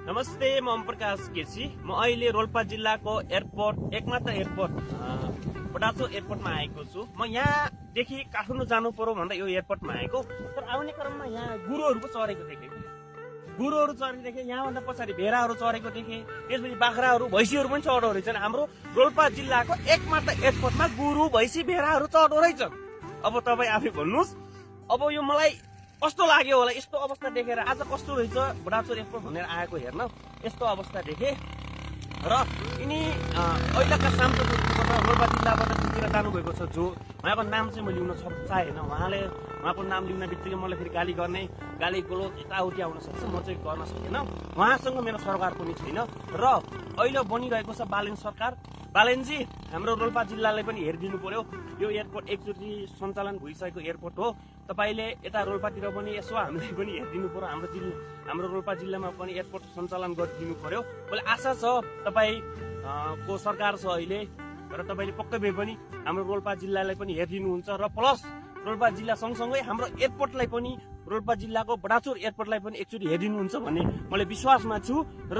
नमस्ते, म ओम प्रकाश केसी। म अहिले रोल्पा जिल्लाको एयरपोर्ट एकमात्र एयरपोर्ट बडाचो एयरपोर्टमा आएको छु। म यहाँदेखि काठमाडौँ जानु पर्यो भन्दा यो एयरपोर्टमा आएको, तर आउने क्रममा यहाँ गुरुहरू पो चरेको देखेँ। गुरुहरू चरेको देखेँ, यहाँभन्दा पछाडि भेडाहरू चरेको देखेँ, त्यसपछि बाख्राहरू भैँसीहरू पनि चढो रहेछन्। हाम्रो रोल्पा जिल्लाको एकमात्र एयरपोर्टमा गुरु भैँसी भेडाहरू चढो रहेछन्। अब तपाईँ आफै भन्नुहोस्, अब यो मलाई कस्तो लाग्यो होला यस्तो अवस्था देखेर। आज कस्तो रहेछ बडाचोर एयरपोर्ट भनेर आएको हेर्न, यस्तो अवस्था देखेँ। र यिनी अहिलेका सांसदहरू रोल्पा जिल्लाबाट तिर जानुभएको छ, जो उहाँको नाम चाहिँ म लिउन चाहेन। उहाँको नाम लिउन बित्तिकै मलाई फेरि गाली गर्ने, गाली गलोच यताउति आउन सक्छ, म चाहिँ गर्न सकेन। उहाँसँग मेरो सरकार पनि छैन। र अहिले बनिरहेको छ बालेन सरकार। बालेनजी, हाम्रो रोल्पा जिल्लालाई पनि हेरिदिनु पर्यो। यो एयरपोर्ट एकचोटि सञ्चालन भइसकेको एयरपोर्ट हो। तपाईँले यता रोल्पातिर पनि यसो हामीलाई पनि हेरिदिनु पर्यो। हाम्रो रोल्पा जिल्लामा पनि एयरपोर्ट सञ्चालन गरिदिनु पर्यो। मलाई आशा छ तपाईँको सरकार छ अहिले, र तपाईँले पक्कै पनि हाम्रो रोल्पा जिल्लालाई पनि हेरिदिनुहुन्छ, र प्लस रोल्पा जिल्ला सँगसँगै हाम्रो एयरपोर्टलाई पनि, रोल्पा जिल्लाको बडाचोर एयरपोर्टलाई पनि एकचोटि हेरिदिनुहुन्छ भन्ने मैले विश्वासमा छु। र